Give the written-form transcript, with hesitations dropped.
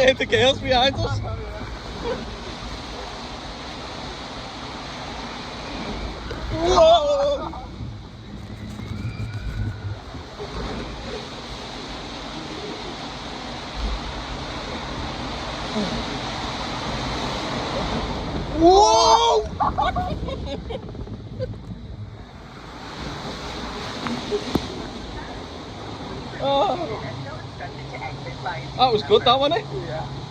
Hey, the gale's behind us. Whoa! Whoa! Oh. That was good, that wasn't it? Yeah.